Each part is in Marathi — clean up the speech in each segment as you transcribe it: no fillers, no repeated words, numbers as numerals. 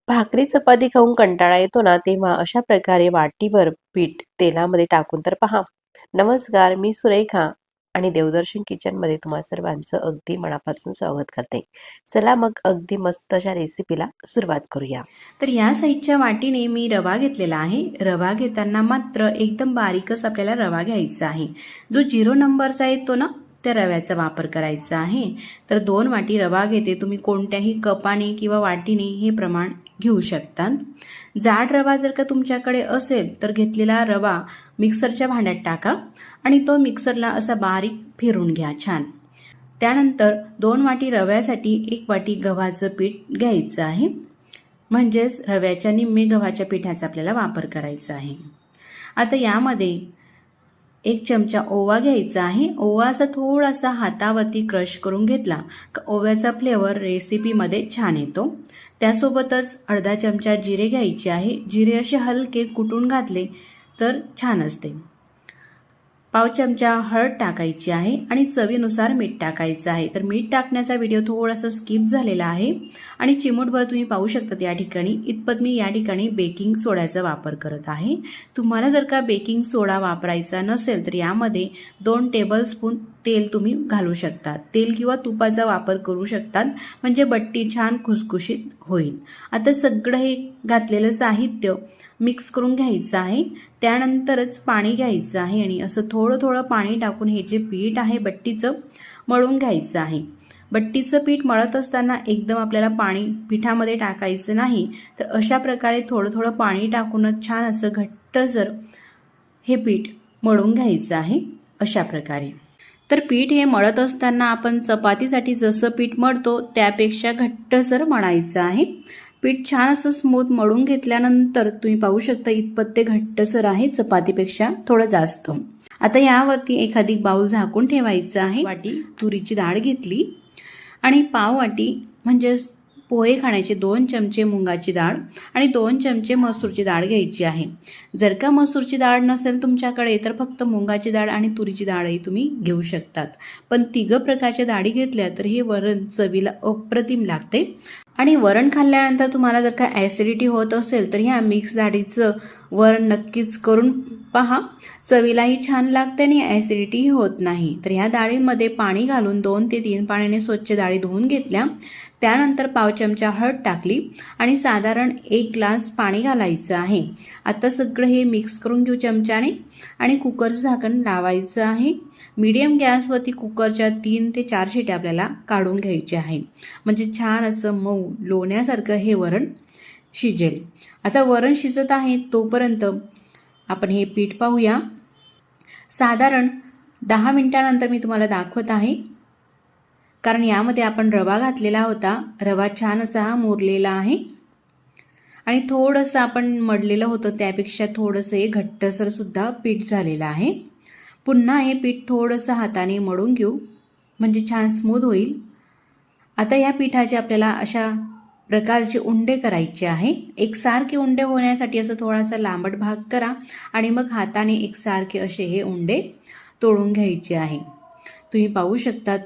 भाकरी चपाती खाऊन कंटाळा येतो ना, तेव्हा अशा प्रकारे वाटीभर पीठ तेलामध्ये टाकून तर पहा. नमस्कार, मी सुरेखा आणि देवदर्शन किचनमध्ये तुम्हा सर्वांचं अगदी मनापासून स्वागत करते. चला मग अगदी मस्त अशा रेसिपीला सुरुवात करूया. तर या साईजच्या वाटीने मी रवा घेतलेला आहे. रवा घेताना मात्र एकदम बारीकच आपल्याला रवा घ्यायचा आहे. जो 0 नंबरचा येतो ना, त्या रव्याचा वापर करायचा आहे. तर 2 वाटी रवा घेते. तुम्ही कोणत्याही कपाने किंवा वाटीने हे प्रमाण घेऊ शकता. जाड रवा जर का तुमच्याकडे असेल तर घेतलेला रवा मिक्सरच्या भांड्यात टाका आणि तो मिक्सरला असा बारीक फिरून घ्या छान. त्यानंतर 2 वाटी रव्यासाठी 1 वाटी गव्हाचं पीठ घ्यायचं आहे. म्हणजेच रव्याच्या निम्मे गव्हाच्या पिठाचा आपल्याला वापर करायचा आहे. आता यामध्ये 1 चमचा ओवा घ्यायचा आहे. ओवा असा थोडासा हातावरती क्रश करून घेतला का ओव्याचा फ्लेवर रेसिपीमध्ये छान येतो. त्यासोबतच अर्धा चमचा जिरे घ्यायचे आहे. जिरे असे हलके कुटून घातले तर छान असते. पाव चमचा हळद टाकायची आहे आणि चवीनुसार मीठ टाकायचं आहे. तर मीठ टाकण्याचा व्हिडिओ थोडासा स्किप झालेला आहे आणि चिमूटभर तुम्ही पाहू शकता या ठिकाणी. इतपत मी या ठिकाणी बेकिंग सोड्याचा वापर करत आहे. तुम्हाला जर का बेकिंग सोडा वापरायचा नसेल तर यामध्ये 2 टेबलस्पून तेल तुम्ही घालू शकता. तेल किंवा तुपाचा वापर करू शकतात म्हणजे बट्टी छान खुसखुशीत होईल. आता सगळं हे घातलेलं साहित्य मिक्स करून घ्यायचं आहे. त्यानंतरच पाणी घ्यायचं आहे आणि असं थोडं थोडं पाणी टाकून हे जे पीठ आहे बट्टीचं मळून घ्यायचं आहे. बट्टीचं पीठ मळत असताना एकदम आपल्याला पाणी पिठामध्ये टाकायचं नाही. तर अशा प्रकारे थोडं थोडं पाणी टाकूनच छान असं घट्टसर हे पीठ मळून घ्यायचं आहे अशा प्रकारे. तर पीठ हे मळत असताना आपण चपातीसाठी जसं पीठ मळतो त्यापेक्षा घट्टसर मळायचं आहे. पीठ छान असं स्मूथ मळून घेतल्यानंतर तुम्ही पाहू शकता इतपत ते घट्टसर आहे, चपातीपेक्षा थोडं जास्त. आता यावरती एखादी बाउल झाकून ठेवायचं आहे. वाटी तुरीची डाळ घेतली आणि पाव वाटी म्हणजे पोहे खाण्याचे 2 चमचे मुगाची डाळ आणि 2 चमचे मसूरची डाळ घ्यायची आहे. जर का मसूरची डाळ नसेल तुमच्याकडे तर फक्त मुगाची डाळ आणि तुरीची डाळही तुम्ही घेऊ शकतात. पण 3 प्रकारच्या डाळी घेतल्या तर हे वरण चवीला अप्रतिम लागते. आणि वरण खाल्ल्यानंतर तुम्हाला जर का ॲसिडिटी होत असेल तर ह्या मिक्स डाळीचं वरण नक्कीच करून पहा. चवीलाही छान लागते आणि ॲसिडिटीही होत नाही. तर ह्या डाळीमध्ये पाणी घालून 2 ते 3 पाण्याने स्वच्छ डाळी धुवून घेतल्या. त्यानंतर पाव चमचा हळद टाकली आणि साधारण 1 ग्लास पाणी घालायचं आहे. आता सगळं हे मिक्स करून घेऊ चमच्याने आणि कुकरचं झाकण लावायचं आहे. मीडियम गॅसवरती कुकरच्या 3 ते 4 शिट्या आपल्याला काढून घ्यायचे आहे. म्हणजे छान असं मऊ लोण्यासारखं हे वरण शिजेल. आता वरण शिजत आहे तोपर्यंत आपण हे पीठ पाहूया. साधारण 10 मिनिटानंतर मी तुम्हाला दाखवत आहे. कारण यामध्ये आपण रवा घातलेला होता. रवा छान असा मुरलेला आहे आणि थोडंसं आपण मळलेलं होतं त्यापेक्षा थोडंसं हे घट्टसर सुद्धा पीठ झालेलं आहे. पुन्हा हे पीठ थोडंसं हाताने मळून घेऊ म्हणजे छान स्मूथ होईल. आता या पिठाचे आपल्याला अशा प्रकारचे उंडे करायचे आहे. एकसारखे उंडे होण्यासाठी असं थोडासा लांबट भाग करा आणि मग हाताने एकसारखे असे हे उंडे तोडून घ्यायचे आहे. तुम्ही पाहू शकतात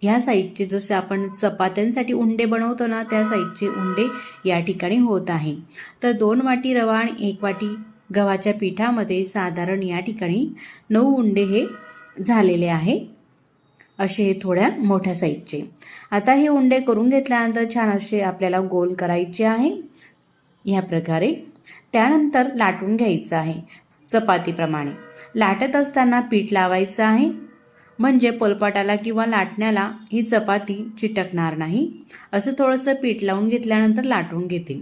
ह्या साईजचे जसे आपण चपात्यांसाठी उंडे बनवतो ना त्या साईजचे उंडे या ठिकाणी होत आहे. तर 2 वाटी रवा आणि 1 वाटी गव्हाच्या पिठामध्ये साधारण या ठिकाणी 9 उंडे हे झालेले आहे. असे हे थोड्या मोठ्या साईजचे. आता हे उंडे करून घेतल्यानंतर छान असे आपल्याला गोल करायचे आहे ह्या प्रकारे. त्यानंतर लाटून घ्यायचं आहे चपातीप्रमाणे. लाटत असताना पीठ लावायचं आहे म्हणजे पोलपाटाला किंवा लाटण्याला ही चपाती चिटकणार नाही. असं थोडंसं पीठ लावून घेतल्यानंतर लाटून घेते.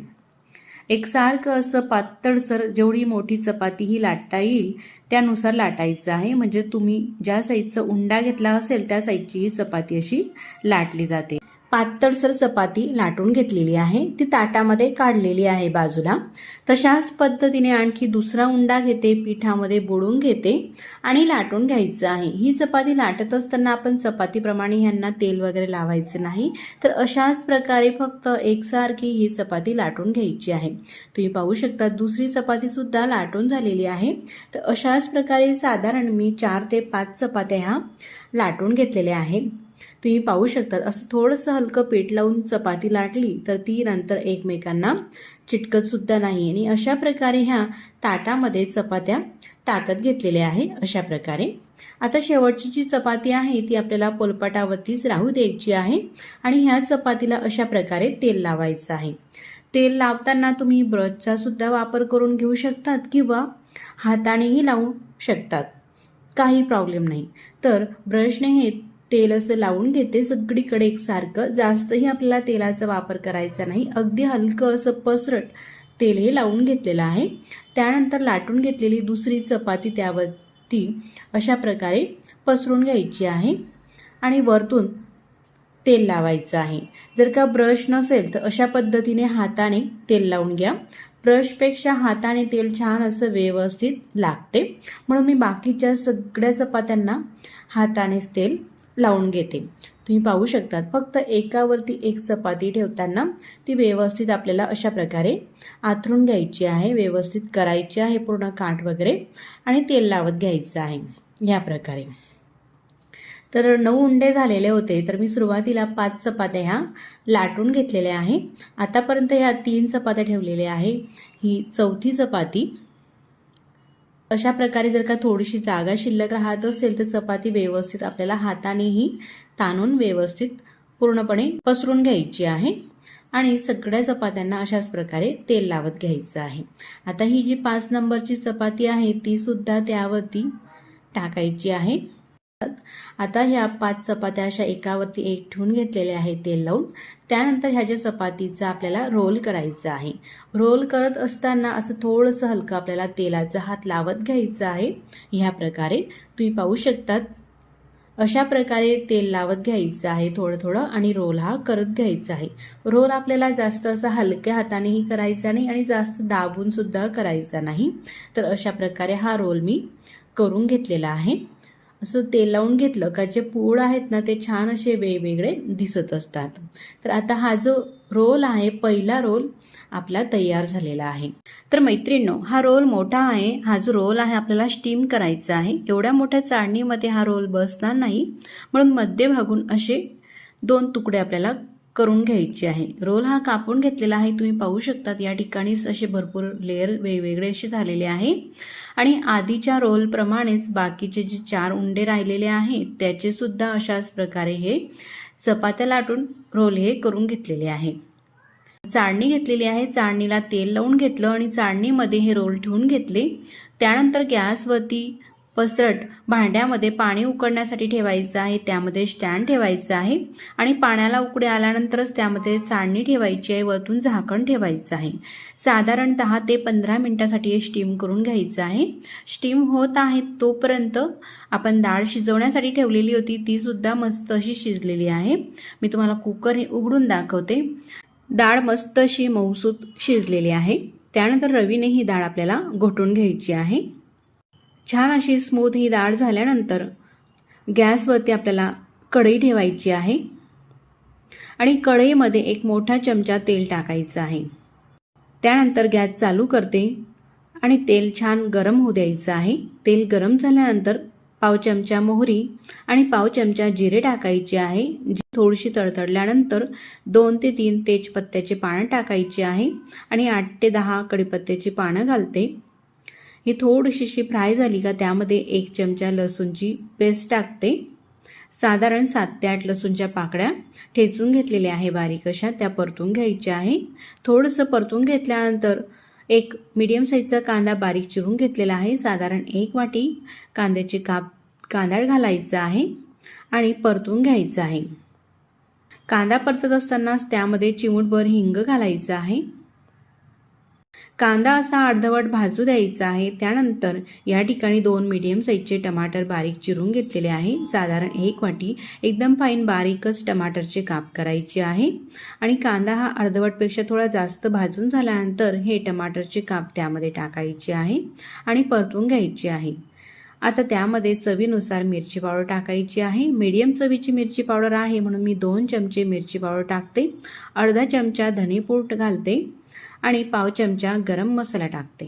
एकसारखं असं पातळसर जेवढी मोठी चपाती ही लाटता येईल त्यानुसार लाटायचं आहे. म्हणजे तुम्ही ज्या साईजचा उंडा घेतला असेल त्या साईजची ही चपाती अशी लाटली जाते. पातळसर चपाती लाटून घेतलेली आहे, ती ताटामध्ये काढलेली आहे बाजूला. तशाच पद्धतीने आणखी दुसरा उंडा घेते, पिठामध्ये बुडवून घेते आणि लाटून घ्यायचं आहे. ही चपाती लाटत असताना आपण चपातीप्रमाणे ह्यांना तेल वगैरे लावायचं नाही. तर अशाच प्रकारे फक्त एकसारखी ही चपाती लाटून घ्यायची आहे. तुम्ही पाहू शकता दुसरी चपाती सुद्धा लाटून झालेली आहे. तर अशाच प्रकारे साधारण मी 4 ते 5 चपात्या ह्या लाटून घेतलेल्या आहे. तुम्ही पाहू शकता असं थोडंसं हलकं पीठ लावून चपाती लाटली तर ती नंतर एकमेकांना चिटकत सुद्धा नाही. आणि अशा प्रकारे ह्या ताटामध्ये चपात्या टाकत घेतलेल्या आहे. अशा प्रकारे आता शेवटची जी चपाती आहे ती आपल्याला पोलपाटावरतीच राहू द्यायची आहे आणि ह्या चपातीला अशा प्रकारे तेल लावायचं आहे. तेल लावताना तुम्ही ब्रशचा सुद्धा वापर करून घेऊ शकतात किंवा हातानेही लावू शकतात, काही प्रॉब्लेम नाही. तर ब्रशने हे तेल असं लावून घेते सगळीकडे एकसारखं. जास्तही आपल्याला तेलाचा वापर करायचा नाही, अगदी हलकं असं पसरट तेल हे लावून घेतलेलं आहे. त्यानंतर लाटून घेतलेली दुसरी चपाती त्यावरती अशा प्रकारे पसरून घ्यायची आहे आणि वरतून तेल लावायचं आहे. जर का ब्रश नसेल तर अशा पद्धतीने हाताने तेल लावून घ्या. ब्रशपेक्षा हाताने तेल छान असं व्यवस्थित लागते, म्हणून मी बाकीच्या सगळ्या चपात्यांना हातानेच तेल लावून घेते. तुम्ही पाहू शकता फक्त एकावरती एक चपाती ठेवताना ती व्यवस्थित आपल्याला अशा प्रकारे आथरून घ्यायची आहे, व्यवस्थित करायची आहे पूर्ण काठ वगैरे आणि तेल लावत घ्यायचं आहे या प्रकारे. तर 9 उंडे झालेले होते, तर मी सुरुवातीला 5 चपात्या ह्या लाटून घेतलेल्या आहे. आतापर्यंत ह्या 3 चपात्या ठेवलेल्या आहे, ही चौथी चपाती. अशा प्रकारे जर का थोडीशी जागा शिल्लक राहत असेल तर चपाती व्यवस्थित आपल्याला हातानेही ताणून व्यवस्थित पूर्णपणे पसरून घ्यायची आहे आणि सगळ्या चपात्यांना अशाच प्रकारे तेल लावत घ्यायचं आहे. आता ही जी 5 नंबरची चपाती आहे ती सुद्धा त्यावरती टाकायची आहे. आता ह्या 5 चपात्या अशा एकावरती एक ठेवून घेतलेल्या आहेत तेल लावून. त्यानंतर ह्या ज्या चपातीचा आपल्याला रोल करायचा आहे. रोल करत असताना असं थोडंसं हलकं आपल्याला तेलाचा हात लावत घ्यायचं आहे. ह्या प्रकारे तुम्ही पाहू शकतात अशा प्रकारे तेल लावत घ्यायचं आहे थोडं थोडं आणि रोल हा करत घ्यायचा आहे. रोल आपल्याला जास्त असा हलक्या हातानेही करायचा नाही आणि जास्त दाबून सुद्धा करायचा नाही. तर अशा प्रकारे हा रोल मी करून घेतलेला आहे. असं तेल लावून घेतलं का जे पूड आहेत ना ते छान असे वेगवेगळे दिसत असतात. तर आता हा जो रोल आहे पहिला रोल आपला तयार झालेला आहे. तर मैत्रिणींनो हा रोल मोठा आहे. हा जो रोल आहे आपल्याला स्टीम करायचा आहे. एवढ्या मोठ्या चाळणीमध्ये हा रोल बसणार नाही, म्हणून मध्यभागून असे 2 तुकडे आपल्याला करून घ्यायचे आहे. रोल हा कापून घेतलेला आहे. तुम्ही पाहू शकतात या ठिकाणी असे भरपूर लेयर वेगवेगळे असे झालेले आहे आणि आधीच्या रोल प्रमाणेच बाकीचे जे 4 उंडे राहिलेले आहेत त्याचे सुद्धा अशाच प्रकारे हे चपात्या लाटून रोल हे करून घेतलेले आहे. चाळणी घेतलेली आहे, चाळणीला तेल लावून घेतलं आणि चाळणीमध्ये हे रोल ठेवून घेतले. त्यानंतर गॅसवरती पसरट भांड्यामध्ये पाणी उकळण्यासाठी ठेवायचं आहे. त्यामध्ये स्टँड ठेवायचं आहे आणि पाण्याला उकळी आल्यानंतरच त्यामध्ये चाळणी ठेवायची आहे, वरतून झाकण ठेवायचं आहे. साधारण 10 ते 15 मिनिटासाठी हे स्टीम करून घ्यायचं आहे. स्टीम होत आहे तोपर्यंत आपण डाळ शिजवण्यासाठी ठेवलेली होती ती सुद्धा मस्त अशी शिजलेली आहे. मी तुम्हाला कुकर हे उघडून दाखवते. डाळ मस्त अशी मऊसूत शिजलेली आहे. त्यानंतर रवीने ही डाळ आपल्याला घोटून घ्यायची आहे. छान अशी स्मूथ ही डाळ झाल्यानंतर गॅसवरती आपल्याला कढई ठेवायची आहे आणि कढईमध्ये 1 मोठा चमचा तेल टाकायचं आहे. त्यानंतर गॅस चालू करते आणि तेल छान गरम होऊ द्यायचं आहे. तेल गरम झाल्यानंतर पाव चमचा मोहरी आणि पाव चमचा जिरे टाकायचे आहे. थोडीशी तडतडल्यानंतर 2 ते 3 तेजपत्त्याचे पानं टाकायचे आहे आणि 8 ते 10 कढीपत्त्याची पानं घालते. ही थोडीशी फ्राय झाली का त्यामध्ये 1 चमचा लसूणची पेस्ट टाकते. साधारण 7 ते 8 लसूणच्या पाकळ्या ठेचून घेतलेल्या आहे बारीक अशा, त्या परतून घ्यायच्या आहे. थोडंसं परतून घेतल्यानंतर 1 मीडियम साईजचा कांदा बारीक चिरून घेतलेला आहे. साधारण 1 वाटी कांद्याचे कांदा घालायचा आहे आणि परतून घ्यायचा आहे. कांदा परतत असतानाच त्यामध्ये चिमूटभर हिंग घालायचं आहे. कांदा असा अर्धवट भाजू द्यायचा आहे. त्यानंतर या ठिकाणी 2 मीडियम साईजचे टमाटर बारीक चिरून घेतलेले आहे. साधारण 1 वाटी एकदम फाईन बारीकच टमाटरचे काप करायचे आहे आणि कांदा हा अर्धवटपेक्षा थोडा जास्त भाजून झाल्यानंतर हे टमाटरचे काप त्यामध्ये टाकायचे आहे आणि परतून घ्यायचे आहे. आता त्यामध्ये चवीनुसार मिरची पावडर टाकायची आहे. मीडियम चवीची मिरची पावडर आहे म्हणून मी 2 चमचे मिरची पावडर टाकते. अर्धा चमचा धनेपूड घालते आणि पाव चमचा गरम मसाला टाकते.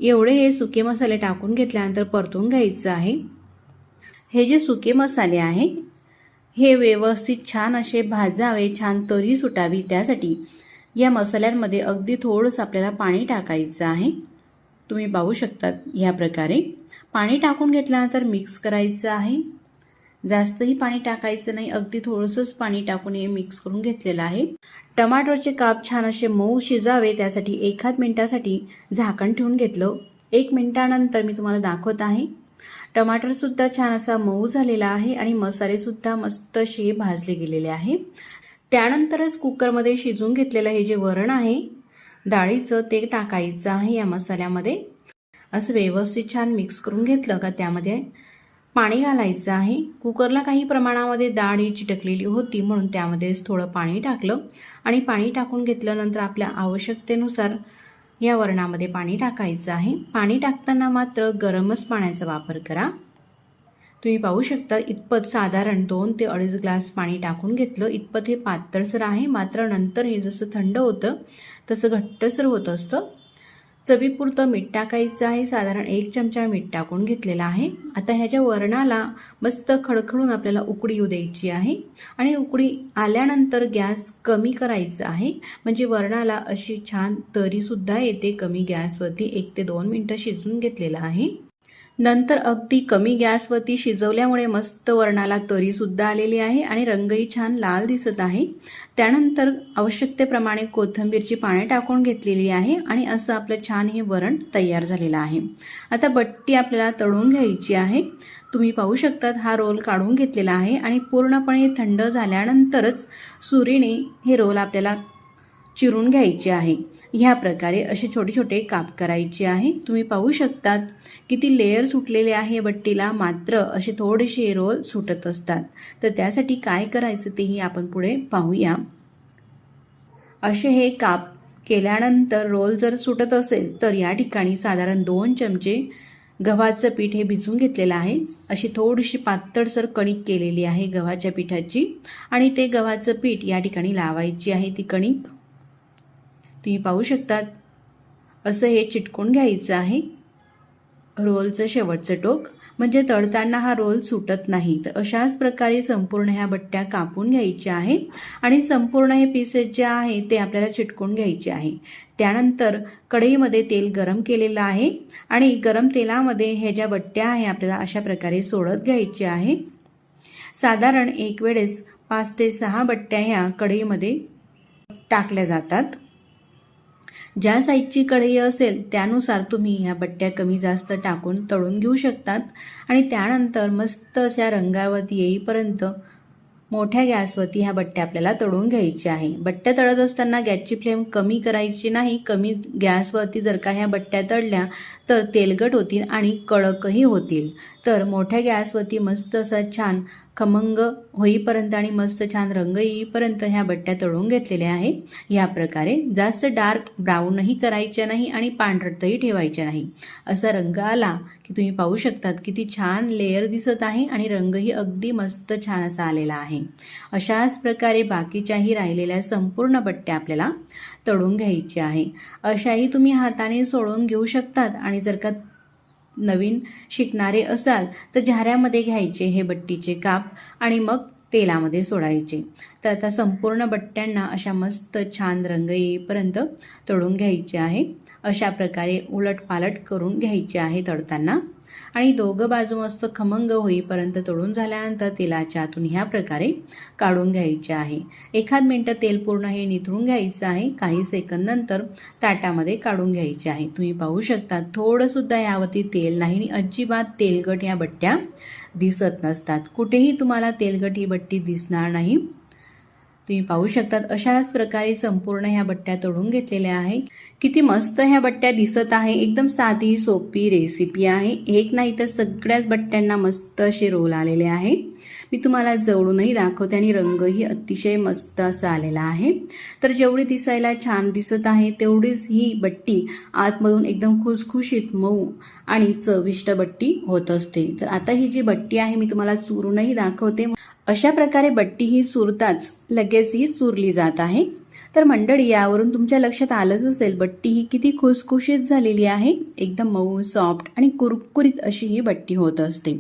एवढे हे सुके मसाले टाकून घेतल्यानंतर परतून घ्यायचं आहे. हे जे सुके मसाले आहे हे व्यवस्थित छान असे भाजावे, छान तरी सुटावी. त्यासाठी या मसाल्यांमध्ये अगदी थोडंसं आपल्याला पाणी टाकायचं आहे. तुम्ही पाहू शकतात ह्या प्रकारे पाणी टाकून घेतल्यानंतर मिक्स करायचं आहे. जास्तही पाणी टाकायचं नाही, अगदी थोडंसंच पाणी टाकून हे मिक्स करून घेतलेलं आहे. टमाटरचे काप छान असे मऊ शिजावे त्यासाठी 1 मिनिटासाठी झाकण ठेवून घेतलं. 1 मिनिटानंतर मी तुम्हाला दाखवत आहे. टमाटरसुद्धा छान असा मऊ झालेला आहे आणि मसालेसुद्धा मस्त असे भाजले गेलेले आहे. त्यानंतरच कुकरमध्ये शिजून घेतलेलं हे जे वरण आहे डाळीचं ते टाकायचं आहे या मसाल्यामध्ये. असं व्यवस्थित छान मिक्स करून घेतलं का त्यामध्ये पाणी घालायचं आहे. कुकरला काही प्रमाणामध्ये डाळ ही चिटकलेली होती म्हणून त्यामध्येच थोडं पाणी टाकलं आणि पाणी टाकून घेतल्यानंतर आपल्या आवश्यकतेनुसार या वरणामध्ये पाणी टाकायचं आहे. पाणी टाकताना मात्र गरमच पाण्याचा वापर करा. तुम्ही पाहू शकता इतपत साधारण 2 ते 2.5 ग्लास पाणी टाकून घेतलं. इतपत हे पातळसर आहे, मात्र नंतर हे जसं थंड होतं तसं घट्टसर होत असतं. चवीपुरतं मीठ टाकायचं आहे. साधारण 1 चमचा मीठ टाकून घेतलेला आहे. आता ह्याच्या वरणाला मस्त खडखडून आपल्याला उकळी येऊ द्यायची आहे आणि उकळी आल्यानंतर गॅस कमी करायचा आहे, म्हणजे वरणाला अशी छान तरीसुद्धा येते. कमी गॅसवरती 1 ते 2 मिनिटं शिजवून घेतलेलं आहे. नंतर अगदी कमी गॅसवरती शिजवल्यामुळे मस्त वरणाला तरीसुद्धा आलेली आहे आणि रंगही छान लाल दिसत आहे. त्यानंतर आवश्यकतेप्रमाणे कोथिंबीरची पाने टाकून घेतलेली आहे आणि असं आपलं छान हे वरण तयार झालेलं आहे. आता बट्टी आपल्याला तळून घ्यायची आहे. तुम्ही पाहू शकतात हा रोल काढून घेतलेला आहे आणि पूर्णपणे थंड झाल्यानंतरच सुरीने हे रोल आपल्याला चिरून घ्यायचे आहे. ह्या प्रकारे असे छोटे छोटे काप करायचे आहे. तुम्ही पाहू शकतात किती लेयर सुटलेले आहे बट्टीला, मात्र असे थोडेसे रोल सुटत असतात. तर त्यासाठी काय करायचं तेही आपण पुढे पाहूया. असे हे काप केल्यानंतर रोल जर सुटत असेल तर या ठिकाणी साधारण 2 चमचे गव्हाचं पीठ हे भिजवून घेतलेलं आहे. अशी थोडीशी पातळसर कणिक केलेली आहे गव्हाच्या पिठाची आणि ते गव्हाचं पीठ या ठिकाणी लावायची आहे ती कणिक. तुम्ही पाहू शकतात असं हे चिटकून घ्यायचं आहे रोलचं शेवटचं टोक, म्हणजे तळताना हा रोल सुटत नाही. तर अशाच प्रकारे संपूर्ण ह्या बट्ट्या कापून घ्यायच्या आहे आणि संपूर्ण हे पीसेस जे आहे ते आपल्याला चिटकून घ्यायचे आहे. त्यानंतर कढईमध्ये तेल गरम केलेलं आहे आणि गरम तेलामध्ये ह्या ज्या बट्ट्या आहे आपल्याला अशा प्रकारे सोडत घ्यायच्या आहे. साधारण एक वेळेस 5 ते 6 बट्ट्या ह्या कढईमध्ये टाकल्या जातात. ज्या साईजची कढई असेल त्यानुसार तुम्ही ह्या बट्ट्या कमी जास्त टाकून तळून घेऊ शकतात आणि त्यानंतर मस्त अशा रंगावरती येईपर्यंत मोठ्या गॅसवरती ह्या बट्ट्या आपल्याला तळून घ्यायच्या आहे. बट्ट्या तळत असताना गॅसची फ्लेम कमी करायची नाही. कमी गॅसवरती जर का ह्या बट्ट्या तळल्या तर तेलकट होतील आणि कडकही होतील. तर मोठ्या गॅसवरती मस्त असा छान खमंग होईपर्यंत आणि मस्त छान रंग येईपर्यंत ह्या बट्ट्या तळून घेतलेल्या आहे. या प्रकारे जास्त डार्क ब्राऊनही करायच्या नाही आणि पांढरटही ठेवायच्या नाही. असा रंग आला की तुम्ही पाहू शकतात किती छान लेयर दिसत आहे आणि रंगही अगदी मस्त छान असा आलेला आहे. अशाच प्रकारे बाकीच्याही राहिलेल्या संपूर्ण बट्ट्या आपल्याला तळून घ्यायच्या आहे. अशाही तुम्ही हाताने सोडून घेऊ शकतात आणि जर का नवीन शिकणारे असाल तर झाऱ्यामध्ये घ्यायचे हे बट्टीचे काप आणि मग तेलामध्ये सोडायचे. तर आता संपूर्ण बट्ट्यांना अशा मस्त छान रंग येईपर्यंत तळून घ्यायचे आहे. अशा प्रकारे उलटपालट करून घ्यायचे आहे तळताना आणि दोघं बाजू मस्त खमंग होईपर्यंत तळून झाल्यानंतर तेलाच्या आतून ह्या प्रकारे काढून घ्यायचे आहे. 1 मिनिट तेल पूर्ण हे निथळून घ्यायचं आहे. काही सेकंद नंतर ताटामध्ये काढून घ्यायचे आहे. तुम्ही पाहू शकता थोडंसुद्धा यावरती तेल नाही आणि अजिबात तेलकट ह्या बट्ट्या दिसत नसतात. कुठेही तुम्हाला तेलकट ही बट्टी दिसणार नाही. तुम्ही पाहू शकतात अशाच प्रकारे संपूर्ण ह्या बट्ट्या तळून घेतलेल्या आहे. किती मस्त ह्या बट्ट्या दिसत आहे. एकदम साधी सोपी रेसिपी आहे. एक नाही तर सगळ्याच बट्ट्यांना मस्त असे रोल आलेले आहे. मी तुम्हाला जवळूनही दाखवते आणि रंगही अतिशय मस्त असा आलेला आहे. तर जेवढी दिसायला छान दिसत आहे तेवढीच ही बट्टी आतमधून एकदम खुसखुशीत मऊ आणि चविष्ट बट्टी होत असते. तर आता ही जी बट्टी आहे मी तुम्हाला चुरूनही दाखवते. अशा प्रकारे बट्टी ही चुरताच लगेच ही चुरली जात आहे. तर मंडळी, यावरून तुमच्या लक्षात आलंच असेल बट्टी ही किती खुसखुशीत झालेली आहे. एकदम मऊ, सॉफ्ट आणि कुरकुरीत अशी ही बट्टी होत असते.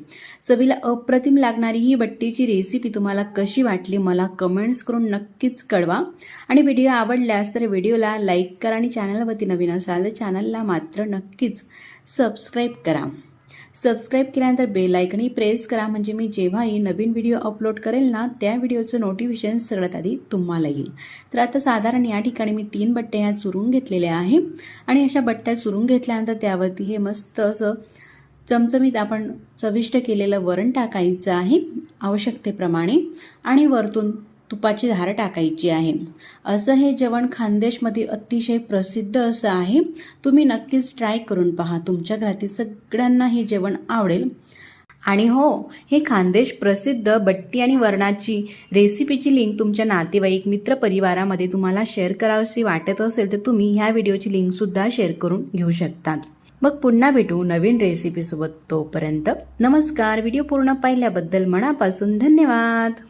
चवीला अप्रतिम लागणारी ही बट्टीची रेसिपी तुम्हाला कशी वाटली मला कमेंट्स करून नक्कीच कळवा. आणि व्हिडिओ आवडल्यास तर व्हिडिओला लाईक करा आणि चॅनलवरती नवीन असाल तर चॅनलला मात्र नक्कीच सबस्क्राईब करा. सबस्क्राईब केल्यानंतर बेल आयकॉन प्रेस करा, म्हणजे मी जेव्हाही नवीन व्हिडिओ अपलोड करेल ना त्या व्हिडिओचं नोटिफिकेशन सगळ्यात आधी तुम्हाला येईल. तर आता साधारण या ठिकाणी मी 3 बट्ट्या ह्या चुरून घेतलेल्या आहे आणि अशा बट्ट्या चुरून घेतल्यानंतर त्यावरती हे मस्त असं चमचमीत आपण चविष्ट केलेलं वरण टाकायचं आहे आवश्यकतेप्रमाणे आणि वरतून तुपाची धार टाकायची आहे. असं हे जेवण खानदेशमध्ये अतिशय प्रसिद्ध असं आहे. तुम्ही नक्कीच ट्राय करून पहा. तुमच्या घरातील सगळ्यांना हे जेवण आवडेल. आणि हो, हे खानदेश प्रसिद्ध बट्टी आणि वरणाची रेसिपीची लिंक तुमच्या नातेवाईक मित्रपरिवारामध्ये तुम्हाला शेअर करावीशी वाटत असेल तर तुम्ही ह्या व्हिडिओची लिंकसुद्धा शेअर करून घेऊ शकतात. मग पुन्हा भेटू नवीन रेसिपीसोबत. तोपर्यंत नमस्कार. व्हिडिओ पूर्ण पाहिल्याबद्दल मनापासून धन्यवाद.